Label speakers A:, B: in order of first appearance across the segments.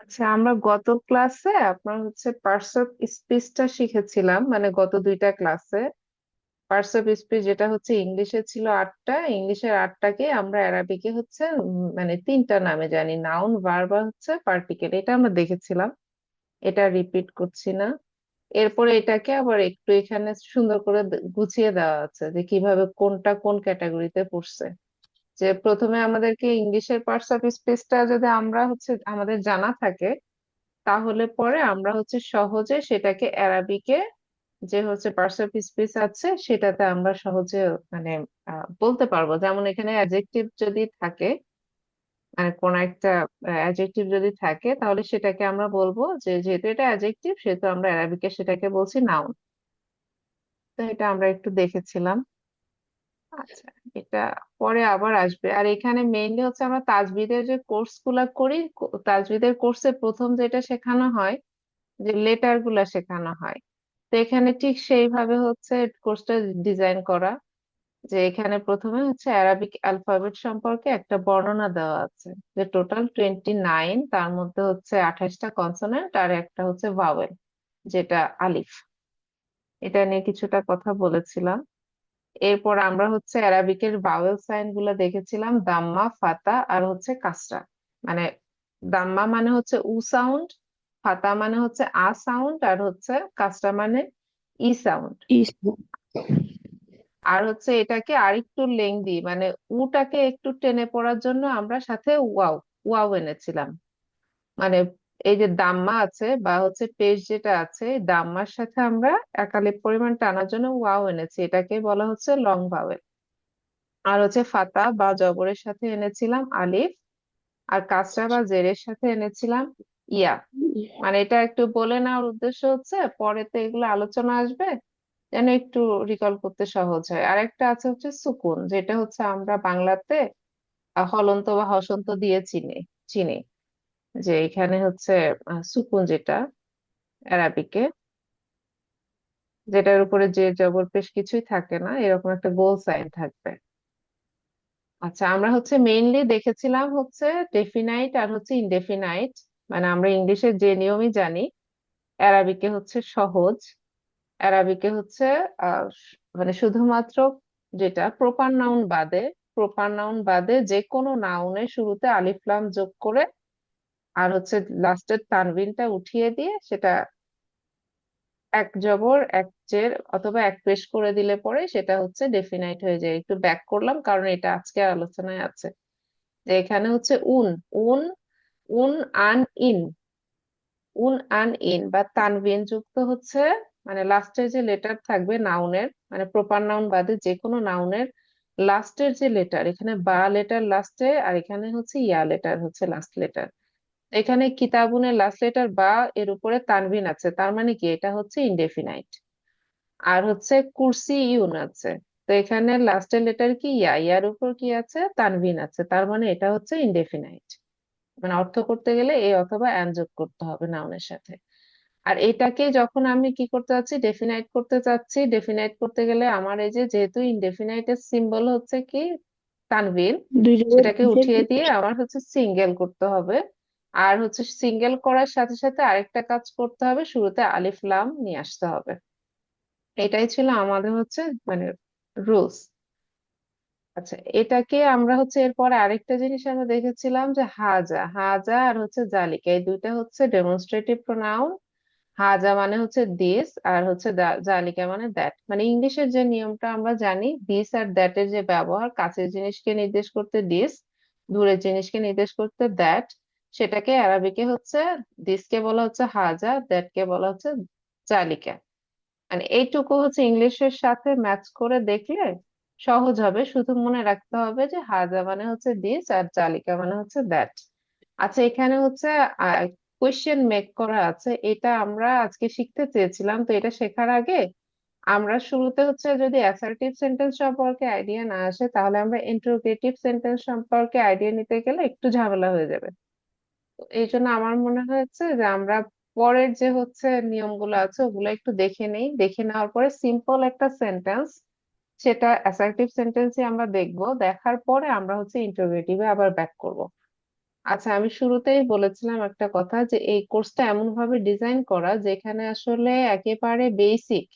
A: আচ্ছা, আমরা গত ক্লাসে আপনার হচ্ছে পার্টস অফ স্পিচটা শিখেছিলাম, মানে গত দুইটা ক্লাসে পার্টস অফ স্পিচ যেটা হচ্ছে ইংলিশে ছিল আটটা, ইংলিশের আটটাকে আমরা অ্যারাবিকে হচ্ছে মানে তিনটা নামে জানি, নাউন, ভার্ব আর হচ্ছে পার্টিকেল। এটা আমরা দেখেছিলাম, এটা রিপিট করছি না। এরপরে এটাকে আবার একটু এখানে সুন্দর করে গুছিয়ে দেওয়া আছে যে কিভাবে কোনটা কোন ক্যাটাগরিতে পড়ছে। যে প্রথমে আমাদেরকে ইংলিশের পার্টস অফ স্পিচটা যদি আমরা হচ্ছে আমাদের জানা থাকে, তাহলে পরে আমরা হচ্ছে সহজে সেটাকে অ্যারাবিকে যে হচ্ছে পার্টস অফ স্পিচ আছে সেটাতে আমরা সহজে মানে বলতে পারবো। যেমন এখানে অ্যাডজেক্টিভ যদি থাকে, মানে কোন একটা অ্যাডজেক্টিভ যদি থাকে, তাহলে সেটাকে আমরা বলবো যে যেহেতু এটা অ্যাডজেক্টিভ সেহেতু আমরা অ্যারাবিকে সেটাকে বলছি নাউন। তো এটা আমরা একটু দেখেছিলাম। আচ্ছা, এটা পরে আবার আসবে। আর এখানে মেইনলি হচ্ছে আমরা তাজবিদের যে কোর্স গুলা করি, তাজবিদের কোর্সে প্রথম যেটা শেখানো হয় যে লেটার গুলা শেখানো হয়। তো এখানে ঠিক সেইভাবে হচ্ছে কোর্সটা ডিজাইন করা, যে এখানে প্রথমে হচ্ছে অ্যারাবিক অ্যালফাবেট সম্পর্কে একটা বর্ণনা দেওয়া আছে, যে টোটাল 29, তার মধ্যে হচ্ছে 28টা কনসোনেন্ট আর একটা হচ্ছে ভাওয়েল, যেটা আলিফ। এটা নিয়ে কিছুটা কথা বলেছিলাম। এরপর আমরা হচ্ছে অ্যারাবিকের ভাওয়েল সাইন গুলা দেখেছিলাম, দাম্মা, ফাতা আর হচ্ছে কাসরা। মানে দাম্মা মানে হচ্ছে উ সাউন্ড, ফাতা মানে হচ্ছে আ সাউন্ড, আর হচ্ছে কাসরা মানে ই সাউন্ড।
B: ইস,
A: আর হচ্ছে এটাকে আরেকটু লেংদি, মানে উটাকে একটু টেনে পড়ার জন্য আমরা সাথে ওয়াও, ওয়াও এনেছিলাম। মানে এই যে দাম্মা আছে বা হচ্ছে পেশ যেটা আছে, এই দাম্মার সাথে আমরা একালিপ পরিমাণ টানার জন্য ওয়াও এনেছি, এটাকে বলা হচ্ছে লং ভাওয়েল। আর হচ্ছে ফাতা বা জবরের সাথে এনেছিলাম আলিফ, আর কাসরা বা জেরের সাথে এনেছিলাম ইয়া। মানে এটা একটু বলে নেওয়ার উদ্দেশ্য হচ্ছে পরে তো এগুলো আলোচনা আসবে, যেন একটু রিকল করতে সহজ হয়। আর একটা আছে হচ্ছে সুকুন, যেটা হচ্ছে আমরা বাংলাতে হলন্ত বা হসন্ত দিয়ে চিনি চিনি যে এখানে হচ্ছে সুকুন, যেটা অ্যারাবিকে, যেটার উপরে যে জবর পেশ কিছুই থাকে না, এরকম একটা গোল সাইন থাকবে। আচ্ছা, আমরা হচ্ছে মেইনলি দেখেছিলাম হচ্ছে ডেফিনাইট আর হচ্ছে ইনডেফিনাইট। মানে আমরা ইংলিশের যে নিয়মই জানি, অ্যারাবিকে হচ্ছে সহজ। অ্যারাবিকে হচ্ছে মানে শুধুমাত্র যেটা প্রপার নাউন বাদে, প্রপার নাউন বাদে যে কোনো নাউনের শুরুতে আলিফ লাম যোগ করে আর হচ্ছে লাস্টের তানভিনটা উঠিয়ে দিয়ে সেটা এক জবর এক জের অথবা এক পেশ করে দিলে পরে সেটা হচ্ছে ডেফিনাইট হয়ে যায়। একটু ব্যাক করলাম কারণ এটা আজকে আলোচনায় আছে। যে এখানে হচ্ছে উন, উন, উন, আন, ইন, উন আন ইন বা তানভিন যুক্ত হচ্ছে, মানে লাস্টের যে লেটার থাকবে নাউনের, মানে প্রপার নাউন বাদে যে কোনো নাউনের লাস্টের যে লেটার, এখানে বা লেটার লাস্টে আর এখানে হচ্ছে ইয়া লেটার হচ্ছে লাস্ট লেটার। এখানে কিতাবুনের লাস্ট লেটার বা, এর উপরে তানভিন আছে, তার মানে কি এটা হচ্ছে ইনডেফিনাইট। আর হচ্ছে কুরসি ইউন আছে, তো এখানে লাস্টের লেটার কি ইয়া, ইয়ার উপর কি আছে, তানভিন আছে, তার মানে এটা হচ্ছে ইনডেফিনাইট। মানে অর্থ করতে গেলে এ অথবা অ্যান যোগ করতে হবে নাউনের সাথে। আর এটাকে যখন আমি কি করতে চাচ্ছি, ডেফিনাইট করতে চাচ্ছি, ডেফিনাইট করতে গেলে আমার এই যে যেহেতু ইনডেফিনাইটের সিম্বল হচ্ছে কি তানভিন,
B: দুই জায়গায়
A: সেটাকে
B: কিসের
A: উঠিয়ে
B: কি?
A: দিয়ে আমার হচ্ছে সিঙ্গেল করতে হবে। আর হচ্ছে সিঙ্গেল করার সাথে সাথে আরেকটা কাজ করতে হবে, শুরুতে আলিফ লাম নিয়ে আসতে হবে। এটাই ছিল আমাদের হচ্ছে মানে রুলস। আচ্ছা, এটাকে আমরা হচ্ছে এরপরে আরেকটা জিনিস আমরা দেখেছিলাম যে হাজা, হাজা আর হচ্ছে জালিকা, এই দুইটা হচ্ছে ডেমনস্ট্রেটিভ প্রোনাউন। হাজা মানে হচ্ছে দিস, আর হচ্ছে জালিকা মানে দ্যাট। মানে ইংলিশের যে নিয়মটা আমরা জানি, দিস আর দ্যাট এর যে ব্যবহার, কাছের জিনিসকে নির্দেশ করতে দিস, দূরের জিনিসকে নির্দেশ করতে দ্যাট, সেটাকে আরবিকে হচ্ছে দিসকে বলা হচ্ছে হাজা, দ্যাট কে বলা হচ্ছে জালিকা। মানে এইটুকু হচ্ছে ইংলিশের সাথে ম্যাচ করে দেখলে সহজ হবে। শুধু মনে রাখতে হবে যে হাজা মানে হচ্ছে দিস আর জালিকা মানে হচ্ছে দ্যাট। আচ্ছা, এখানে হচ্ছে কোয়েশ্চেন মেক করা আছে, এটা আমরা আজকে শিখতে চেয়েছিলাম। তো এটা শেখার আগে আমরা শুরুতে হচ্ছে যদি অ্যাসার্টিভ সেন্টেন্স সম্পর্কে আইডিয়া না আসে, তাহলে আমরা ইন্টারোগেটিভ সেন্টেন্স সম্পর্কে আইডিয়া নিতে গেলে একটু ঝামেলা হয়ে যাবে। তো এই জন্য আমার মনে হয়েছে যে আমরা পরের যে হচ্ছে নিয়মগুলো আছে ওগুলো একটু দেখে নেই, দেখে নেওয়ার পরে সিম্পল একটা সেন্টেন্স, সেটা অ্যাসার্টিভ সেন্টেন্সই আমরা দেখবো, দেখার পরে আমরা হচ্ছে ইন্টারোগেটিভে আবার ব্যাক করব। আচ্ছা, আমি শুরুতেই বলেছিলাম একটা কথা, যে এই কোর্সটা এমন ভাবে ডিজাইন করা যেখানে আসলে একেবারে বেসিক,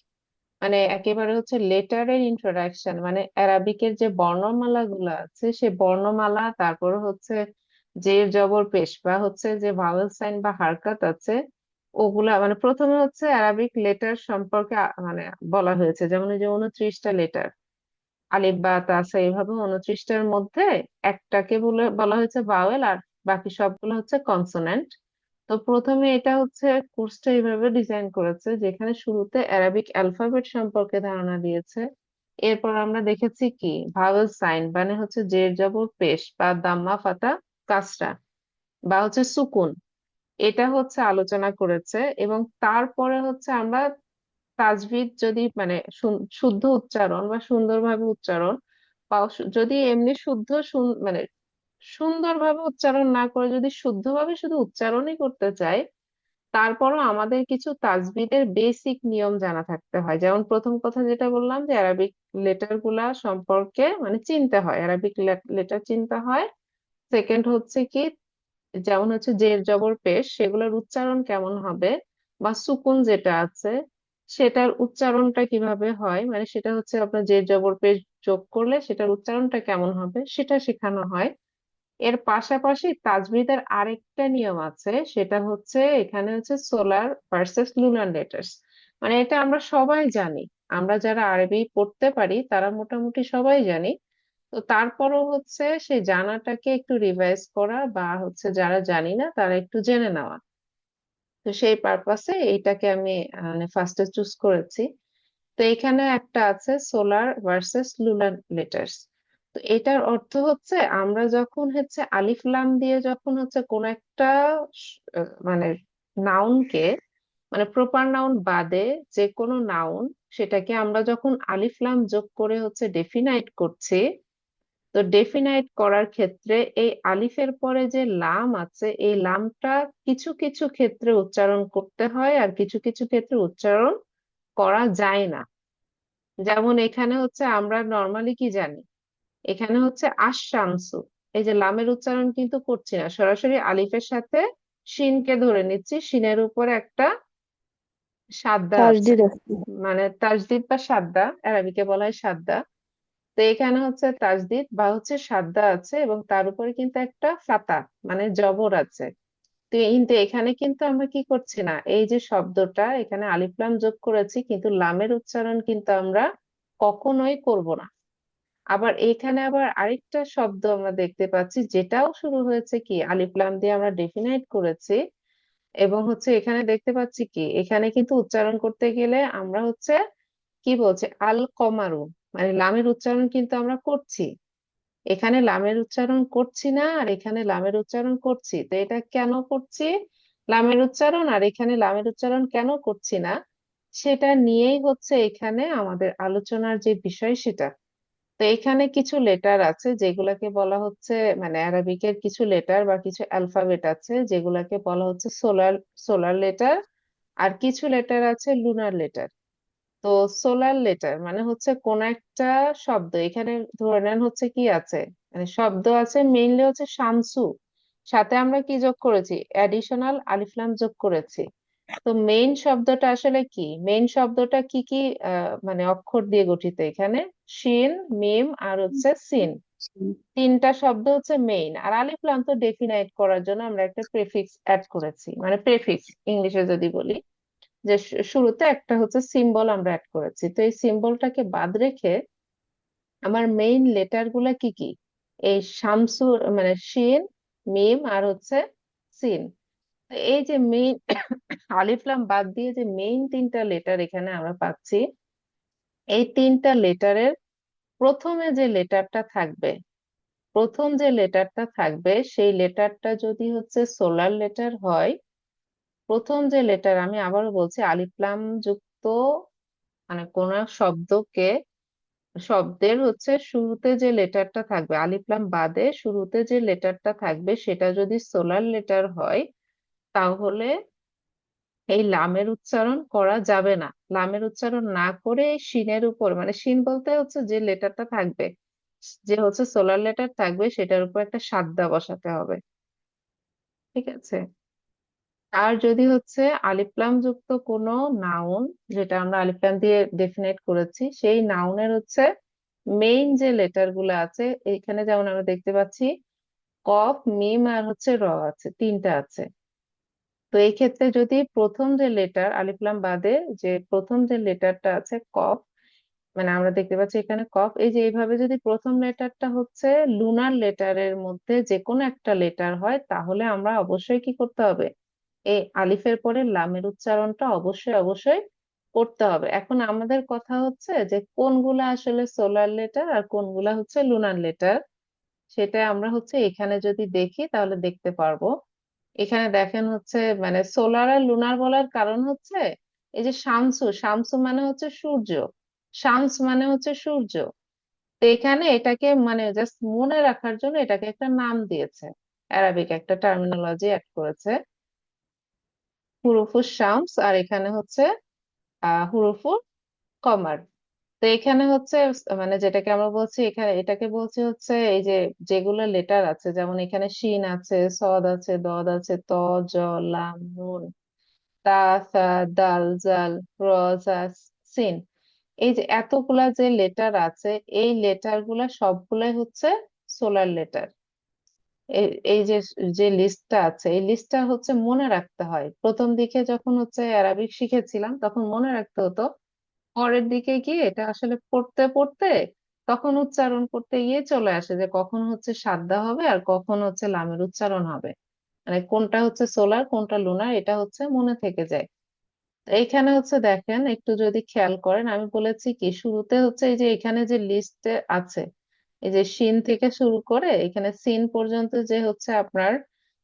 A: মানে একেবারে হচ্ছে লেটারের ইন্ট্রোডাকশন, মানে অ্যারাবিকের যে বর্ণমালা গুলো আছে সে বর্ণমালা, তারপর হচ্ছে জের জবর পেশ বা হচ্ছে যে ভাওয়েল সাইন বা হারকাত আছে ওগুলা, মানে প্রথমে হচ্ছে অ্যারাবিক লেটার সম্পর্কে মানে বলা হয়েছে, যেমন এই যে 29টা লেটার, আলিফ বা তা সা এইভাবে 29টার মধ্যে একটাকে বলে বলা হয়েছে ভাওয়েল, আর বাকি সবগুলো হচ্ছে কনসোনেন্ট। তো প্রথমে এটা হচ্ছে কোর্সটা এইভাবে ডিজাইন করেছে যেখানে শুরুতে অ্যারাবিক অ্যালফাবেট সম্পর্কে ধারণা দিয়েছে। এরপর আমরা দেখেছি কি ভাওয়েল সাইন, মানে হচ্ছে জের জবর পেশ বা দাম্মা ফাতা কাসরা বা হচ্ছে সুকুন, এটা হচ্ছে আলোচনা করেছে। এবং তারপরে হচ্ছে আমরা তাজভিদ, যদি মানে শুদ্ধ উচ্চারণ বা সুন্দরভাবে উচ্চারণ, বা যদি এমনি শুদ্ধ মানে সুন্দরভাবে উচ্চারণ না করে যদি শুদ্ধভাবে শুধু উচ্চারণই করতে চাই, তারপরও আমাদের কিছু তাজভিদের বেসিক নিয়ম জানা থাকতে হয়। যেমন প্রথম কথা যেটা বললাম, যে অ্যারাবিক লেটার গুলা সম্পর্কে মানে চিনতে হয়, অ্যারাবিক লেটার চিনতে হয়। সেকেন্ড হচ্ছে কি, যেমন হচ্ছে জের জবর পেশ সেগুলোর উচ্চারণ কেমন হবে, বা সুকুন যেটা আছে সেটার উচ্চারণটা কিভাবে হয়, মানে সেটা হচ্ছে আপনার জের জবর পেশ যোগ করলে সেটার উচ্চারণটা কেমন হবে সেটা শেখানো হয়। এর পাশাপাশি তাজভিদের আরেকটা নিয়ম আছে, সেটা হচ্ছে এখানে হচ্ছে সোলার ভার্সেস লুনার লেটার্স। মানে এটা আমরা সবাই জানি, আমরা যারা আরবি পড়তে পারি তারা মোটামুটি সবাই জানি। তো তারপরও হচ্ছে সেই জানাটাকে একটু রিভাইজ করা, বা হচ্ছে যারা জানি না তারা একটু জেনে নেওয়া। তো সেই পারপাসে এইটাকে আমি মানে ফার্স্টে চুজ করেছি। তো এখানে একটা আছে সোলার ভার্সেস লুনার লেটার্স। তো এটার অর্থ হচ্ছে আমরা যখন হচ্ছে আলিফ লাম দিয়ে যখন হচ্ছে কোন একটা মানে নাউনকে, মানে প্রপার নাউন বাদে যে কোনো নাউন, সেটাকে আমরা যখন আলিফ লাম যোগ করে হচ্ছে ডেফিনাইট করছি, তো ডেফিনাইট করার ক্ষেত্রে এই আলিফের পরে যে লাম আছে এই লামটা কিছু কিছু ক্ষেত্রে উচ্চারণ করতে হয় আর কিছু কিছু ক্ষেত্রে উচ্চারণ করা যায় না। যেমন এখানে হচ্ছে আমরা নর্মালি কি জানি, এখানে হচ্ছে আশ-শামসু, এই যে লামের উচ্চারণ কিন্তু করছি না, সরাসরি আলিফের সাথে শিনকে ধরে নিচ্ছি, শিনের উপরে একটা সাদ্দা আছে,
B: তাসদিদ আছে।
A: মানে তাজদিদ বা সাদ্দা, আরবিকে বলা হয় সাদ্দা। তো এখানে হচ্ছে তাজদিদ বা হচ্ছে সাদ্দা আছে এবং তার উপরে কিন্তু একটা ফাতা, মানে জবর আছে। তো কিন্তু এখানে কিন্তু আমরা কি করছি না, এই যে শব্দটা এখানে আলিফ লাম যোগ করেছি কিন্তু লামের উচ্চারণ কিন্তু আমরা কখনোই করব না। আবার এখানে আবার আরেকটা শব্দ আমরা দেখতে পাচ্ছি যেটাও শুরু হয়েছে কি আলিফ লাম দিয়ে আমরা ডেফিনাইট করেছি, এবং হচ্ছে এখানে দেখতে পাচ্ছি কি এখানে কিন্তু উচ্চারণ করতে গেলে আমরা হচ্ছে কি বলছে আল কমারু, মানে লামের উচ্চারণ কিন্তু আমরা করছি, এখানে লামের উচ্চারণ করছি না আর এখানে লামের উচ্চারণ করছি। তো এটা কেন করছি লামের উচ্চারণ আর এখানে লামের উচ্চারণ কেন করছি না, সেটা নিয়েই হচ্ছে এখানে আমাদের আলোচনার যে বিষয় সেটা। তো এখানে কিছু লেটার আছে যেগুলাকে বলা হচ্ছে, মানে অ্যারাবিকের কিছু লেটার বা কিছু অ্যালফাবেট আছে যেগুলাকে বলা হচ্ছে সোলার সোলার লেটার, আর কিছু লেটার আছে লুনার লেটার। তো সোলার লেটার মানে হচ্ছে কোন একটা শব্দ, এখানে ধরে নেন হচ্ছে কি আছে, মানে শব্দ আছে মেইনলি হচ্ছে শামসু, সাথে আমরা কি যোগ করেছি, অ্যাডিশনাল আলিফলাম যোগ করেছি। তো মেইন শব্দটা আসলে কি, মেইন শব্দটা কি কি মানে অক্ষর দিয়ে গঠিত এখানে, শিন, মিম আর হচ্ছে সিন, তিনটা শব্দ হচ্ছে মেইন। আর আলিফ লাম তো ডেফিনাইট করার জন্য আমরা একটা প্রেফিক্স অ্যাড করেছি, মানে প্রেফিক্স ইংলিশে যদি বলি, যে শুরুতে একটা হচ্ছে সিম্বল আমরা অ্যাড করেছি। তো এই সিম্বলটাকে বাদ রেখে আমার মেইন লেটার গুলা কি কি, এই শামসু, মানে শিন, মিম আর হচ্ছে সিন। তো এই যে মেইন আলিফ লাম বাদ দিয়ে যে মেইন তিনটা লেটার এখানে আমরা পাচ্ছি, এই তিনটা লেটারের প্রথমে যে লেটারটা থাকবে, প্রথম যে লেটারটা থাকবে সেই লেটারটা যদি হচ্ছে সোলার লেটার হয়, প্রথম যে লেটার, আমি আবারও বলছি, আলিফ লাম যুক্ত মানে কোন এক শব্দকে, শব্দের হচ্ছে শুরুতে যে লেটারটা থাকবে আলিফ লাম বাদে শুরুতে যে লেটারটা থাকবে সেটা যদি সোলার লেটার হয়, তাহলে এই লামের উচ্চারণ করা যাবে না। লামের উচ্চারণ না করে এই শিনের উপর, মানে শিন বলতে হচ্ছে যে লেটারটা থাকবে, যে হচ্ছে সোলার লেটার থাকবে সেটার উপর একটা সাদ্দা বসাতে হবে। ঠিক আছে। আর যদি হচ্ছে আলিফলাম যুক্ত কোনো নাউন, যেটা আমরা আলিফলাম দিয়ে ডেফিনেট করেছি, সেই নাউনের হচ্ছে মেইন যে লেটার গুলো আছে, এখানে যেমন আমরা দেখতে পাচ্ছি কফ, মিম আর হচ্ছে র আছে, তিনটা আছে। তো এই ক্ষেত্রে যদি প্রথম যে লেটার আলিফলাম বাদে যে প্রথম যে লেটারটা আছে কফ, মানে আমরা দেখতে পাচ্ছি এখানে কফ, এই যে এইভাবে যদি প্রথম লেটারটা হচ্ছে লুনার লেটারের মধ্যে যে কোনো একটা লেটার হয়, তাহলে আমরা অবশ্যই কি করতে হবে, এই আলিফের পরে লামের উচ্চারণটা অবশ্যই অবশ্যই করতে হবে। এখন আমাদের কথা হচ্ছে যে কোনগুলা আসলে সোলার লেটার আর কোনগুলা হচ্ছে লুনার লেটার, সেটা আমরা হচ্ছে এখানে যদি দেখি তাহলে দেখতে পারবো। এখানে দেখেন হচ্ছে মানে সোলার আর লুনার বলার কারণ হচ্ছে এই যে শামসু, শামসু মানে হচ্ছে সূর্য, শামস মানে হচ্ছে সূর্য। তো এখানে এটাকে মানে জাস্ট মনে রাখার জন্য এটাকে একটা নাম দিয়েছে, অ্যারাবিক একটা টার্মিনোলজি অ্যাড করেছে, হুরুফুস শামস, আর এখানে হচ্ছে হুরুফুল কমার। তো এখানে হচ্ছে মানে যেটাকে আমরা বলছি এখানে, এটাকে বলছি হচ্ছে এই যে যেগুলো লেটার আছে, যেমন এখানে শিন আছে, সদ আছে, দদ আছে, ত, জ, লাম, নুন, তা, সা, দাল, জাল, র, জা, সিন, এই যে এতগুলা যে লেটার আছে, এই লেটার গুলা সবগুলাই হচ্ছে সোলার লেটার। এই এই যে যে লিস্টটা আছে, এই লিস্টটা হচ্ছে মনে রাখতে হয়। প্রথম দিকে যখন হচ্ছে অ্যারাবিক শিখেছিলাম তখন মনে রাখতে হতো, পরের দিকে গিয়ে এটা আসলে পড়তে পড়তে তখন উচ্চারণ করতে গিয়ে চলে আসে যে কখন হচ্ছে সাদ্দা হবে আর কখন হচ্ছে লামের উচ্চারণ হবে, মানে কোনটা হচ্ছে সোলার কোনটা লুনার, এটা হচ্ছে মনে থেকে যায়। তো এইখানে হচ্ছে দেখেন একটু যদি খেয়াল করেন, আমি বলেছি কি শুরুতে হচ্ছে এই যে এখানে যে লিস্টে আছে, এই যে শিন থেকে শুরু করে এখানে সিন পর্যন্ত যে হচ্ছে আপনার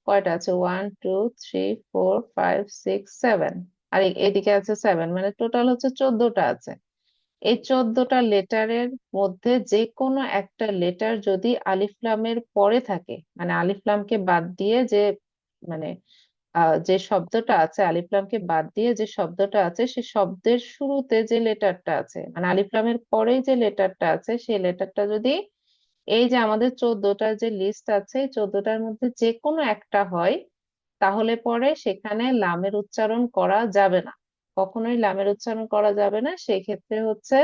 A: কয়টা আছে, 1 2 3 4 5 6 7, আর এদিকে আছে 7, মানে টোটাল হচ্ছে 14টা আছে। এই 14টা লেটারের মধ্যে যে কোনো একটা লেটার যদি আলিফ লামের পরে থাকে, মানে আলিফ লামকে বাদ দিয়ে যে মানে যে শব্দটা আছে, আলিফ লামকে বাদ দিয়ে যে শব্দটা আছে, সে শব্দের শুরুতে যে লেটারটা আছে, মানে আলিফ লামের পরেই যে লেটারটা আছে, সেই লেটারটা যদি এই যে আমাদের 14টার যে লিস্ট আছে, এই 14টার মধ্যে যে কোনো একটা হয়, তাহলে পরে সেখানে লামের উচ্চারণ করা যাবে না, কখনোই লামের উচ্চারণ করা যাবে না। সেই ক্ষেত্রে হচ্ছে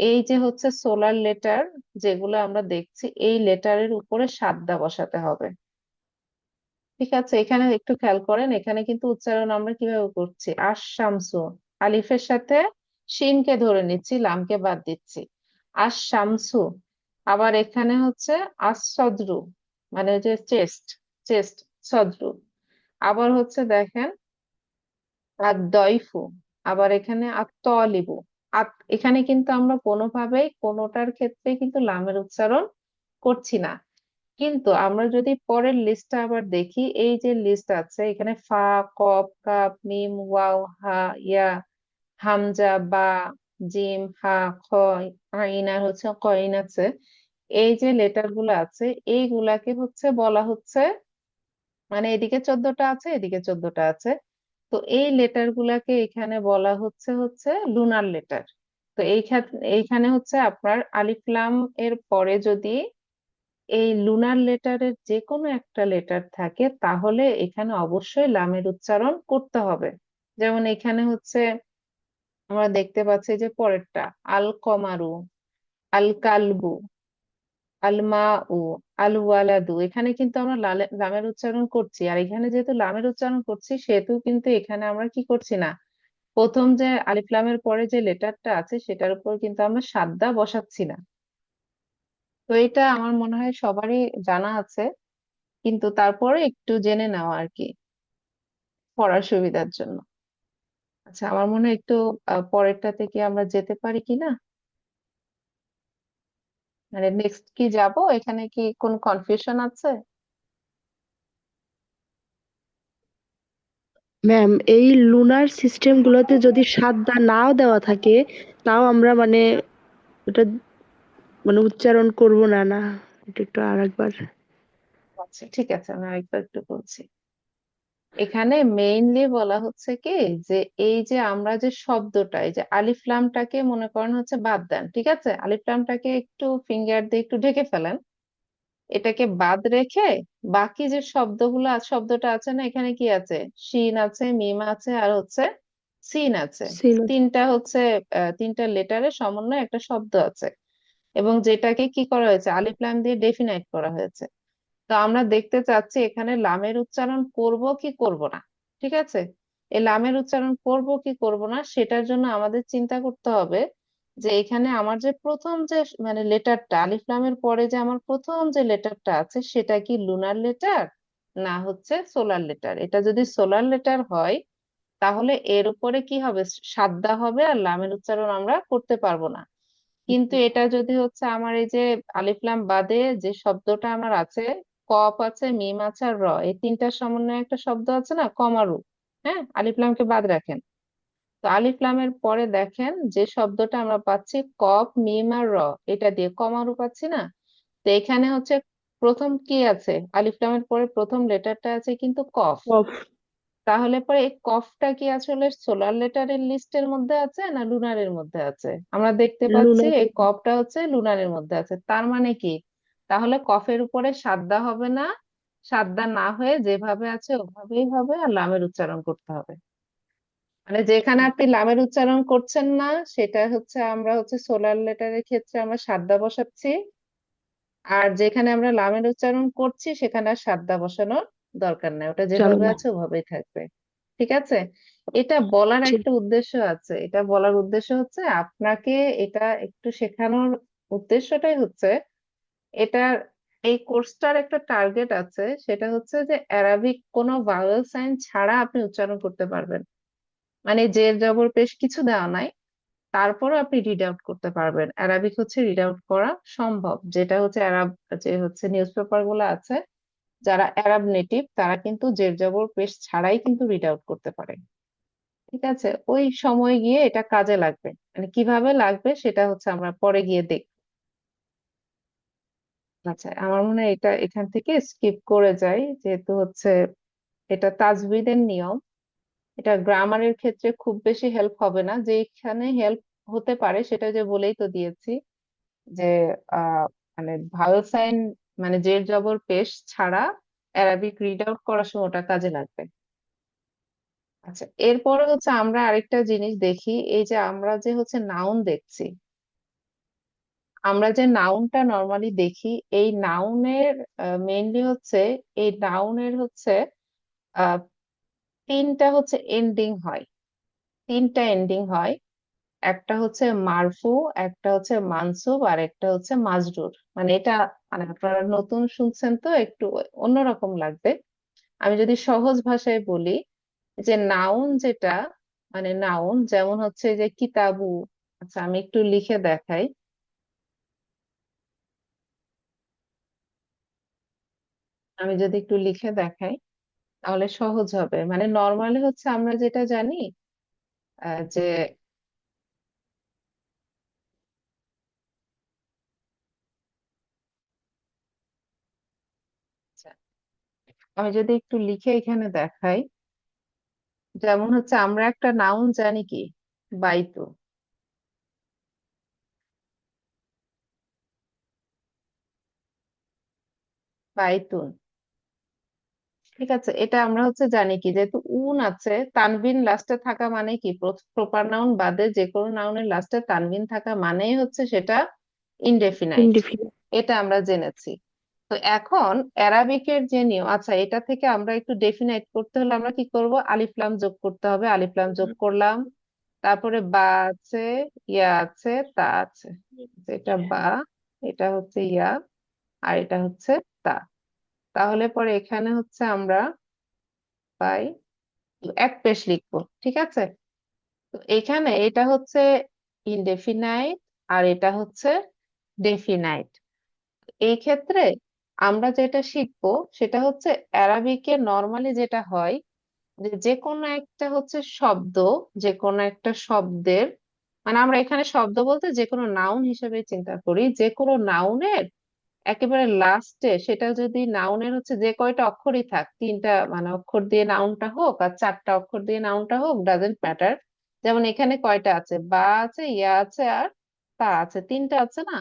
A: এই যে হচ্ছে সোলার লেটার যেগুলো আমরা দেখছি, এই লেটারের উপরে সাদ্দা বসাতে হবে। ঠিক আছে, এখানে একটু খেয়াল করেন, এখানে কিন্তু উচ্চারণ আমরা কিভাবে করছি, আশ-শামসু, আলিফের সাথে শিনকে ধরে নিচ্ছি, লামকে বাদ দিচ্ছি, আশ-শামসু। আবার এখানে হচ্ছে আস-সদরু, মানে যে চেস্ট, চেস্ট, সদরু। আবার হচ্ছে দেখেন আদ-দয়ফু, আবার এখানে আত-তলিবু। এখানে কিন্তু আমরা কোনোভাবেই কোনোটার ক্ষেত্রে কিন্তু লামের উচ্চারণ করছি না। কিন্তু আমরা যদি পরের লিস্টটা আবার দেখি, এই যে লিস্ট আছে এখানে ফা, কফ, কাফ, মিম, ওয়াও, হা, ইয়া, হামজা, বা, জিম, হা, খ, আইন আর হচ্ছে কইন আছে, এই যে লেটার গুলো আছে এইগুলাকে হচ্ছে বলা হচ্ছে, মানে এদিকে 14টা আছে এদিকে 14টা আছে, তো এই লেটার গুলাকে এখানে বলা হচ্ছে হচ্ছে লুনার লেটার। তো এইখানে হচ্ছে আপনার আলিফ লাম এর পরে যদি এই লুনার লেটারের যে কোনো একটা লেটার থাকে, তাহলে এখানে অবশ্যই লামের উচ্চারণ করতে হবে। যেমন এখানে হচ্ছে আমরা দেখতে পাচ্ছি যে পরেরটা আল কমারু, আল কালবু, আল মাউ, আল ওয়ালাদু, এখানে কিন্তু আমরা লামের উচ্চারণ করছি। আর এখানে যেহেতু লামের উচ্চারণ করছি, সেহেতু কিন্তু এখানে আমরা কি করছি না, প্রথম যে আলিফ লামের পরে যে লেটারটা আছে সেটার উপর কিন্তু আমরা সাদ্দা বসাচ্ছি না। তো এটা আমার মনে হয় সবারই জানা আছে, কিন্তু তারপরে একটু জেনে নেওয়া আর কি, পড়ার সুবিধার জন্য। আচ্ছা, আমার মনে হয় একটু পরেরটাতে কি আমরা যেতে পারি কিনা, মানে নেক্সট কি যাব, এখানে কি কোন কনফিউশন আছে?
B: ম্যাম, এই লুনার সিস্টেম গুলোতে যদি সাদা নাও দেওয়া থাকে, তাও আমরা মানে ওটা মানে উচ্চারণ করব না, না? এটা একটু আরেকবার।
A: আচ্ছা ঠিক আছে, আমি আরেকবার একটু বলছি। এখানে মেইনলি বলা হচ্ছে কি, যে এই যে আমরা যে শব্দটা, এই যে আলিফ লামটাকে মনে করেন হচ্ছে বাদ দেন, ঠিক আছে, আলিফ লামটাকে একটু ফিঙ্গার দিয়ে একটু ঢেকে ফেলেন, এটাকে বাদ রেখে বাকি যে শব্দগুলো শব্দটা আছে না, এখানে কি আছে? শিন আছে, মিম আছে, আর হচ্ছে সিন আছে।
B: সিন।
A: তিনটা হচ্ছে তিনটা লেটারের সমন্বয়ে একটা শব্দ আছে, এবং যেটাকে কি করা হয়েছে, আলিফ লাম দিয়ে ডেফিনাইট করা হয়েছে। তো আমরা দেখতে চাচ্ছি এখানে লামের উচ্চারণ করব কি করব না। ঠিক আছে, এই লামের উচ্চারণ করব কি করব না সেটার জন্য আমাদের চিন্তা করতে হবে যে এখানে আমার যে প্রথম যে মানে লেটারটা, আলিফ লামের পরে যে আমার প্রথম যে লেটারটা আছে সেটা কি লুনার লেটার না হচ্ছে সোলার লেটার। এটা যদি সোলার লেটার হয় তাহলে এর উপরে কি হবে, সাদ্দা হবে, আর লামের উচ্চারণ আমরা করতে পারবো না। কিন্তু এটা যদি হচ্ছে আমার এই যে আলিফ লাম বাদে যে শব্দটা আমার আছে, কফ আছে, মিম আছে, আর র, এই তিনটার সমন্বয়ে একটা শব্দ আছে না, কমারু। হ্যাঁ, আলিফ লামকে বাদ রাখেন। তো আলিফ লামের পরে দেখেন যে শব্দটা আমরা পাচ্ছি কফ মিম আর র, এটা দিয়ে কমারু পাচ্ছি না। তো এখানে হচ্ছে প্রথম কি আছে, আলিফ লামের পরে প্রথম লেটারটা আছে কিন্তু কফ।
B: অফ।
A: তাহলে পরে এই কফটা কি আসলে সোলার লেটারের লিস্টের মধ্যে আছে না লুনারের মধ্যে আছে? আমরা দেখতে পাচ্ছি
B: লুনার।
A: এই কফটা হচ্ছে লুনারের মধ্যে আছে। তার মানে কি, তাহলে কফের উপরে সাদ্দা হবে না, সাদ্দা না হয়ে যেভাবে আছে ওভাবেই হবে, আর লামের উচ্চারণ করতে হবে। মানে যেখানে আপনি লামের উচ্চারণ করছেন না সেটা হচ্ছে আমরা হচ্ছে সোলার লেটারের ক্ষেত্রে আমরা সাদ্দা বসাচ্ছি, আর যেখানে আমরা লামের উচ্চারণ করছি সেখানে আর সাদ্দা বসানোর দরকার নাই, ওটা
B: জানো
A: যেভাবে
B: না।
A: আছে ওভাবেই থাকবে। ঠিক আছে, এটা বলার
B: জি।
A: একটা উদ্দেশ্য আছে। এটা বলার উদ্দেশ্য হচ্ছে আপনাকে এটা একটু শেখানোর উদ্দেশ্যটাই হচ্ছে এটার, এই কোর্সটার একটা টার্গেট আছে, সেটা হচ্ছে যে অ্যারাবিক কোনো ভাওয়েল সাইন ছাড়া আপনি উচ্চারণ করতে পারবেন। মানে জের জবর পেশ কিছু দেওয়া নাই, তারপরও আপনি রিড আউট করতে পারবেন। অ্যারাবিক হচ্ছে রিড আউট করা সম্ভব, যেটা হচ্ছে অ্যারাব, যে হচ্ছে নিউজ পেপার গুলো আছে, যারা অ্যারাব নেটিভ তারা কিন্তু জের জবর পেশ ছাড়াই কিন্তু রিড আউট করতে পারে। ঠিক আছে, ওই সময় গিয়ে এটা কাজে লাগবে। মানে কিভাবে লাগবে সেটা হচ্ছে আমরা পরে গিয়ে দেখ। আচ্ছা, আমার মনে হয় এটা এখান থেকে স্কিপ করে যাই, যেহেতু হচ্ছে এটা তাজবিদের নিয়ম। এটা গ্রামারের ক্ষেত্রে খুব বেশি হেল্প হবে না, যেখানে হেল্প হতে পারে সেটা যে বলেই তো দিয়েছি, যে আহ মানে ভাওয়েল সাইন মানে জের জবর পেশ ছাড়া অ্যারাবিক রিড আউট করার সময় ওটা কাজে লাগবে। আচ্ছা, এরপরে হচ্ছে আমরা আরেকটা জিনিস দেখি, এই যে আমরা যে হচ্ছে নাউন দেখছি, আমরা যে নাউনটা নর্মালি দেখি, এই নাউনের মেইনলি হচ্ছে, এই নাউনের হচ্ছে আহ তিনটা হচ্ছে এন্ডিং হয়, তিনটা এন্ডিং হয়। একটা হচ্ছে মারফু, একটা হচ্ছে মানসুব, আর একটা হচ্ছে মাজরুর। মানে এটা, মানে আপনারা নতুন শুনছেন তো একটু অন্যরকম লাগবে। আমি যদি সহজ ভাষায় বলি, যে নাউন যেটা, মানে নাউন যেমন হচ্ছে যে কিতাবু। আচ্ছা, আমি একটু লিখে দেখাই। আমি যদি একটু লিখে দেখাই তাহলে সহজ হবে। মানে নর্মালি হচ্ছে আমরা যেটা জানি যে, আচ্ছা, আমি যদি একটু লিখে এখানে দেখাই, যেমন হচ্ছে আমরা একটা নাউন জানি কি, বাইতু। বাইতুন। ঠিক আছে, এটা আমরা হচ্ছে জানি কি, যেহেতু উন আছে, তানবিন লাস্টে থাকা মানে কি, প্রপার নাউন বাদে যে কোনো নাউনের লাস্টে তানবিন থাকা মানেই হচ্ছে সেটা ইনডেফিনাইট।
B: ইনডিফিনিট।
A: এটা আমরা জেনেছি। তো এখন অ্যারাবিকের যে নিয়ম, আচ্ছা এটা থেকে আমরা একটু ডেফিনাইট করতে হলে আমরা কি করব, আলিফলাম যোগ করতে হবে। আলিফলাম যোগ করলাম, তারপরে বা আছে, ইয়া আছে, তা আছে। এটা বা, এটা হচ্ছে ইয়া, আর এটা হচ্ছে তা। তাহলে পরে এখানে হচ্ছে আমরা পাই এক পেশ লিখবো। ঠিক আছে, তো এখানে এটা হচ্ছে ইনডেফিনাইট, আর এটা হচ্ছে ডেফিনাইট। এই ক্ষেত্রে আমরা যেটা শিখবো সেটা হচ্ছে অ্যারাবিকে নর্মালি যেটা হয়, যে যে কোনো একটা হচ্ছে শব্দ, যে কোনো একটা শব্দের, মানে আমরা এখানে শব্দ বলতে যে কোনো নাউন হিসেবে চিন্তা করি, যে কোনো নাউনের একেবারে লাস্টে, সেটা যদি নাউনের হচ্ছে যে কয়টা অক্ষরই থাক, তিনটা মানে অক্ষর দিয়ে নাউনটা হোক আর চারটা অক্ষর দিয়ে নাউনটা হোক, ডাজেন্ট ম্যাটার। যেমন এখানে কয়টা আছে, বা আছে, ইয়া আছে, আর তা আছে, তিনটা আছে না।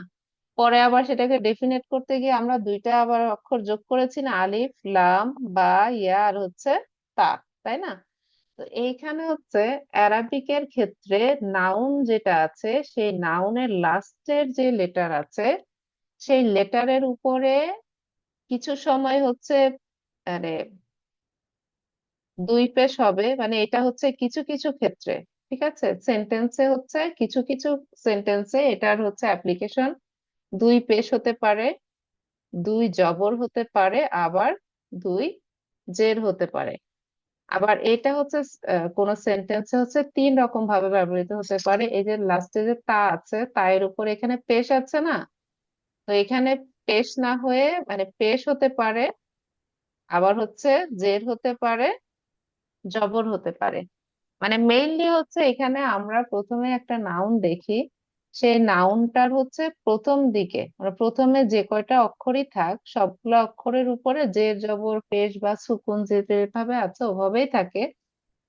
A: পরে আবার সেটাকে ডেফিনেট করতে গিয়ে আমরা দুইটা আবার অক্ষর যোগ করেছি না, আলিফ লাম বা ইয়া আর হচ্ছে তা, তাই না? তো এইখানে হচ্ছে অ্যারাবিকের ক্ষেত্রে নাউন যেটা আছে সেই নাউনের লাস্টের যে লেটার আছে সেই লেটারের উপরে কিছু সময় হচ্ছে মানে দুই পেশ হবে, মানে এটা হচ্ছে কিছু কিছু ক্ষেত্রে, ঠিক আছে, সেন্টেন্সে হচ্ছে কিছু কিছু সেন্টেন্সে এটার হচ্ছে অ্যাপ্লিকেশন দুই পেশ হতে পারে, দুই জবর হতে পারে, আবার দুই জের হতে পারে। আবার এটা হচ্ছে কোন সেন্টেন্সে হচ্ছে তিন রকম ভাবে ব্যবহৃত হতে পারে। এই যে লাস্টে যে তা আছে, তা এর উপর এখানে পেশ আছে না, তো এখানে পেশ না হয়ে মানে পেশ হতে পারে, আবার হচ্ছে জের হতে পারে, জবর হতে পারে। মানে মেইনলি হচ্ছে এখানে আমরা প্রথমে একটা নাউন দেখি, সেই নাউনটার হচ্ছে প্রথম দিকে মানে প্রথমে যে কয়টা অক্ষরই থাক সবগুলো অক্ষরের উপরে জের জবর পেশ বা সুকুন যেভাবে আছে ওভাবেই থাকে,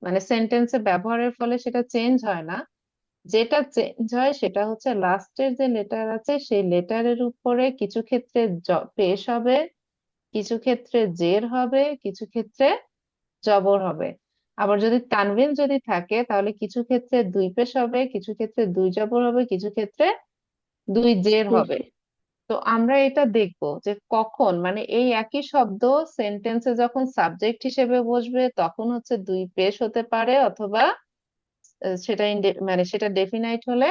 A: মানে সেন্টেন্সে ব্যবহারের ফলে সেটা চেঞ্জ হয় না। যেটা চেঞ্জ হয় সেটা হচ্ছে লাস্টের যে লেটার আছে সেই লেটারের উপরে কিছু ক্ষেত্রে পেশ হবে, কিছু ক্ষেত্রে জের হবে, কিছু ক্ষেত্রে জবর হবে। আবার যদি তানবিন যদি থাকে তাহলে কিছু ক্ষেত্রে দুই পেশ হবে, কিছু ক্ষেত্রে দুই জবর হবে, কিছু ক্ষেত্রে দুই জের হবে।
B: বেশি।
A: তো আমরা এটা দেখবো যে কখন মানে এই একই শব্দ সেন্টেন্সে যখন সাবজেক্ট হিসেবে বসবে তখন হচ্ছে দুই পেশ হতে পারে, অথবা সেটা মানে সেটা ডেফিনাইট হলে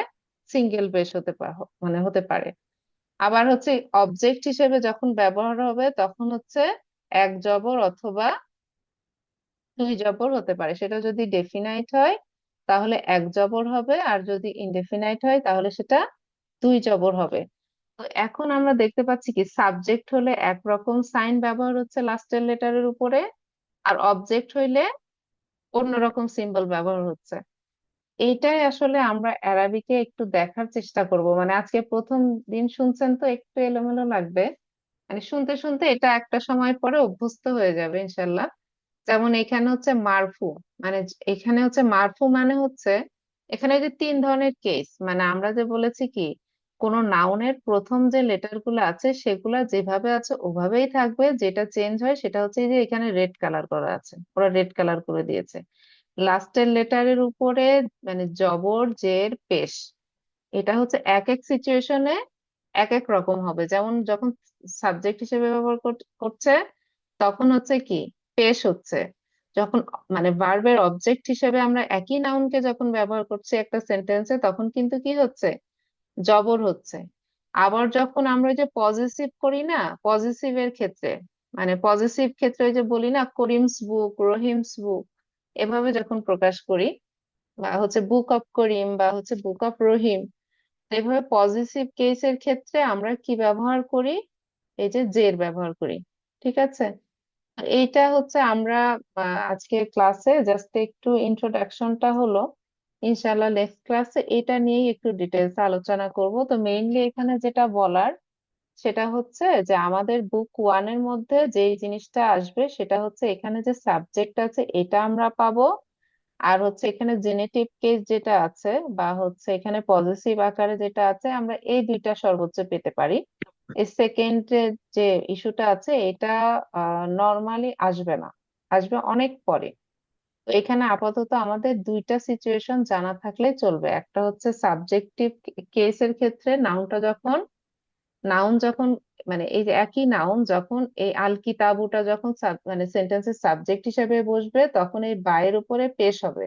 A: সিঙ্গেল পেশ হতে মানে হতে পারে। আবার হচ্ছে অবজেক্ট হিসেবে যখন ব্যবহার হবে তখন হচ্ছে এক জবর অথবা দুই জবর হতে পারে। সেটা যদি ডেফিনাইট হয় তাহলে এক জবর হবে, আর যদি ইনডেফিনাইট হয় তাহলে সেটা দুই জবর হবে। তো এখন আমরা দেখতে পাচ্ছি কি সাবজেক্ট হলে একরকম সাইন ব্যবহার হচ্ছে লাস্টের লেটারের উপরে, আর অবজেক্ট হইলে অন্যরকম সিম্বল ব্যবহার হচ্ছে। এইটাই আসলে আমরা অ্যারাবিকে একটু দেখার চেষ্টা করব, মানে আজকে প্রথম দিন শুনছেন তো একটু এলোমেলো লাগবে, মানে শুনতে শুনতে এটা একটা সময় পরে অভ্যস্ত হয়ে যাবে ইনশাল্লাহ। যেমন এখানে হচ্ছে মারফু, মানে এখানে হচ্ছে মারফু মানে হচ্ছে এখানে যে তিন ধরনের কেস, মানে আমরা যে বলেছি কি কোন নাউনের প্রথম যে লেটার গুলো আছে সেগুলা যেভাবে আছে ওভাবেই থাকবে, যেটা চেঞ্জ হয় সেটা হচ্ছে এই যে এখানে রেড কালার করা আছে, ওরা রেড কালার করে দিয়েছে লাস্টের লেটারের উপরে, মানে জবর জের পেশ। এটা হচ্ছে এক এক সিচুয়েশনে এক এক রকম হবে। যেমন যখন সাবজেক্ট হিসেবে ব্যবহার করছে তখন হচ্ছে কি পেশ হচ্ছে, যখন মানে ভার্বের অবজেক্ট হিসেবে আমরা একই নাউনকে যখন ব্যবহার করছি একটা সেন্টেন্সে তখন কিন্তু কি হচ্ছে জবর হচ্ছে। আবার যখন আমরা ওই যে পজিটিভ করি না, পজিটিভ এর ক্ষেত্রে মানে পজিটিভ ক্ষেত্রে ওই যে বলি না করিমস বুক রহিমস বুক, এভাবে যখন প্রকাশ করি বা হচ্ছে বুক অফ করিম বা হচ্ছে বুক অফ রহিম, এভাবে পজিটিভ কেসের ক্ষেত্রে আমরা কি ব্যবহার করি, এই যে জের ব্যবহার করি। ঠিক আছে, এইটা হচ্ছে আমরা আজকে ক্লাসে জাস্ট একটু ইন্ট্রোডাকশনটা হলো, ইনশাল্লাহ নেক্সট ক্লাসে এটা নিয়েই একটু ডিটেলস আলোচনা করব। তো মেইনলি এখানে যেটা বলার সেটা হচ্ছে যে আমাদের বুক ওয়ানের মধ্যে যেই জিনিসটা আসবে সেটা হচ্ছে এখানে যে সাবজেক্ট আছে এটা আমরা পাবো, আর হচ্ছে এখানে জেনেটিভ কেস যেটা আছে বা হচ্ছে এখানে পজিটিভ আকারে যেটা আছে আমরা এই দুইটা সর্বোচ্চ পেতে পারি। এই সেকেন্ড যে ইস্যুটা আছে এটা নর্মালি আসবে না, আসবে অনেক পরে। তো এখানে আপাতত আমাদের দুইটা সিচুয়েশন জানা থাকলে চলবে, একটা হচ্ছে সাবজেক্টিভ কেসের ক্ষেত্রে নাউন যখন মানে এই যে একই নাউন যখন এই আল কিতাবুটা যখন মানে সেন্টেন্সের সাবজেক্ট হিসেবে বসবে তখন এই বায়ের উপরে পেশ হবে।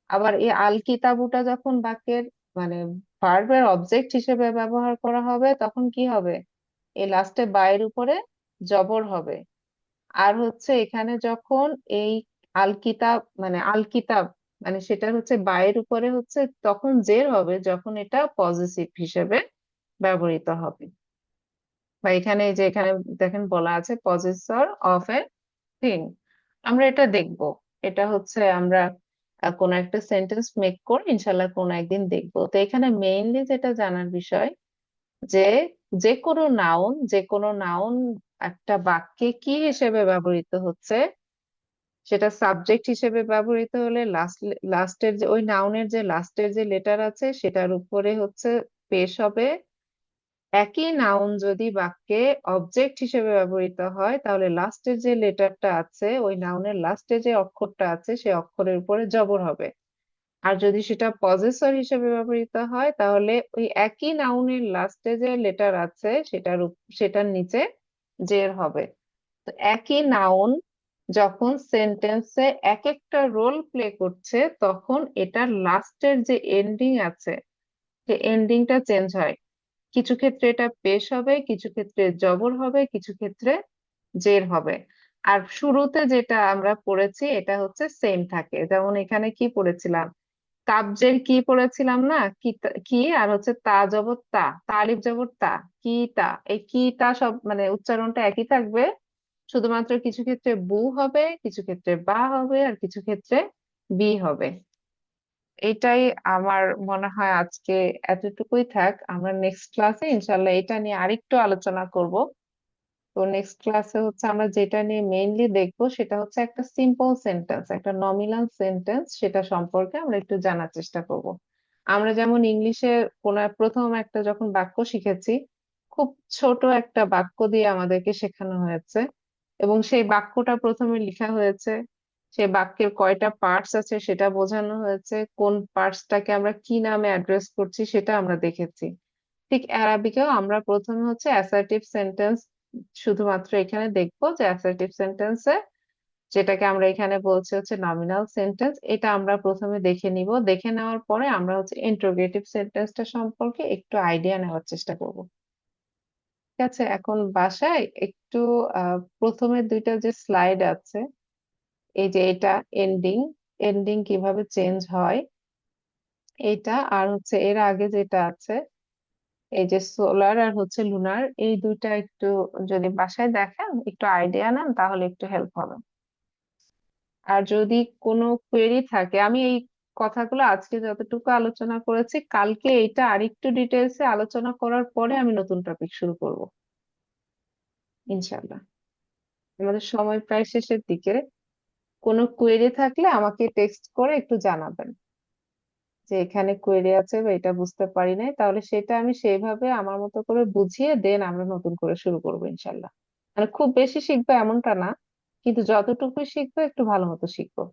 A: আবার এই আল কিতাবুটা যখন বাক্যের মানে ভার্বের অবজেক্ট হিসেবে ব্যবহার করা হবে তখন কি হবে, এই লাস্টে বায়ের উপরে জবর হবে। আর হচ্ছে এখানে যখন এই আল কিতাব মানে আল কিতাব মানে সেটা হচ্ছে বায়ের উপরে হচ্ছে তখন জের হবে যখন এটা পজিটিভ হিসেবে ব্যবহৃত হবে। বা এখানে এই যে এখানে দেখেন বলা আছে পজেসর অফ এ থিং, আমরা এটা দেখব। এটা হচ্ছে আমরা কোনো একটা সেন্টেন্স মেক করে ইনশাল্লাহ কোনো একদিন দেখবো। তো এখানে মেইনলি যেটা জানার বিষয় যে যে কোনো নাউন একটা বাক্যে কি হিসেবে ব্যবহৃত হচ্ছে, সেটা সাবজেক্ট হিসেবে ব্যবহৃত হলে লাস্টের যে ওই নাউনের যে লাস্টের যে লেটার আছে সেটার উপরে হচ্ছে পেশ হবে, একই নাউন যদি বাক্যে অবজেক্ট হিসেবে ব্যবহৃত হয় তাহলে লাস্টের যে লেটারটা আছে, ওই নাউনের লাস্টে যে অক্ষরটা আছে সেই অক্ষরের উপরে জবর হবে। আর যদি সেটা পজেসর হিসেবে ব্যবহৃত হয় তাহলে ওই একই নাউনের লাস্টে যে লেটার আছে সেটার নিচে জের হবে। তো একই নাউন যখন সেন্টেন্সে এক একটা রোল প্লে করছে তখন এটার লাস্টের যে এন্ডিং আছে যে এন্ডিংটা চেঞ্জ হয়। কিছু ক্ষেত্রে এটা পেশ হবে, কিছু ক্ষেত্রে জবর হবে, কিছু ক্ষেত্রে জের হবে। আর শুরুতে যেটা আমরা পড়েছি এটা হচ্ছে সেম থাকে। যেমন এখানে কি পড়েছিলাম, কাবজের কি পড়েছিলাম না, কি কি আর হচ্ছে তা জবর তা, তালিফ জবর তা, কি তা, এই কি তা সব মানে উচ্চারণটা একই থাকবে। শুধুমাত্র কিছু ক্ষেত্রে বু হবে, কিছু ক্ষেত্রে বা হবে, আর কিছু ক্ষেত্রে বি হবে। এটাই আমার মনে হয় আজকে এতটুকুই থাক। আমরা নেক্সট ক্লাসে ইনশাল্লাহ এটা নিয়ে আরেকটু আলোচনা করব। তো নেক্সট ক্লাসে হচ্ছে আমরা যেটা নিয়ে মেইনলি দেখবো সেটা হচ্ছে একটা সিম্পল সেন্টেন্স, একটা নমিনাল সেন্টেন্স, সেটা সম্পর্কে আমরা একটু জানার চেষ্টা করব। আমরা যেমন ইংলিশে কোন প্রথম একটা যখন বাক্য শিখেছি, খুব ছোট একটা বাক্য দিয়ে আমাদেরকে শেখানো হয়েছে এবং সেই বাক্যটা প্রথমে লেখা হয়েছে, সেই বাক্যের কয়টা পার্টস আছে সেটা বোঝানো হয়েছে, কোন পার্টসটাকে আমরা কি নামে অ্যাড্রেস করছি সেটা আমরা দেখেছি। ঠিক অ্যারাবিকেও আমরা প্রথমে হচ্ছে অ্যাসার্টিভ সেন্টেন্স শুধুমাত্র এখানে দেখবো, যে অ্যাসার্টিভ সেন্টেন্সে যেটাকে আমরা এখানে বলছি হচ্ছে নমিনাল সেন্টেন্স, এটা আমরা প্রথমে দেখে নিব। দেখে নেওয়ার পরে আমরা হচ্ছে ইন্টারোগেটিভ সেন্টেন্সটা সম্পর্কে একটু আইডিয়া নেওয়ার চেষ্টা করব। ঠিক আছে, এখন বাসায় একটু প্রথমে দুইটা যে স্লাইড আছে, এই যে এটা এন্ডিং, এন্ডিং কিভাবে চেঞ্জ হয় এটা, আর হচ্ছে এর আগে যেটা আছে এই যে সোলার আর হচ্ছে লুনার, এই দুইটা একটু যদি বাসায় দেখেন একটু আইডিয়া নেন তাহলে একটু হেল্প হবে। আর যদি কোনো কোয়েরি থাকে, আমি এই কথাগুলো আজকে যতটুকু আলোচনা করেছি কালকে এটা আরেকটু ডিটেলসে আলোচনা করার পরে আমি নতুন টপিক শুরু করব ইনশাল্লাহ। আমাদের সময় প্রায় শেষের দিকে। কোনো কোয়েরি থাকলে আমাকে টেক্সট করে একটু জানাবেন যে এখানে কোয়েরি আছে বা এটা বুঝতে পারি নাই, তাহলে সেটা আমি সেইভাবে আমার মতো করে বুঝিয়ে দেন আমরা নতুন করে শুরু করবো ইনশাল্লাহ। মানে খুব বেশি শিখবো এমনটা না, কিন্তু যতটুকু শিখবো একটু ভালো মতো শিখবো।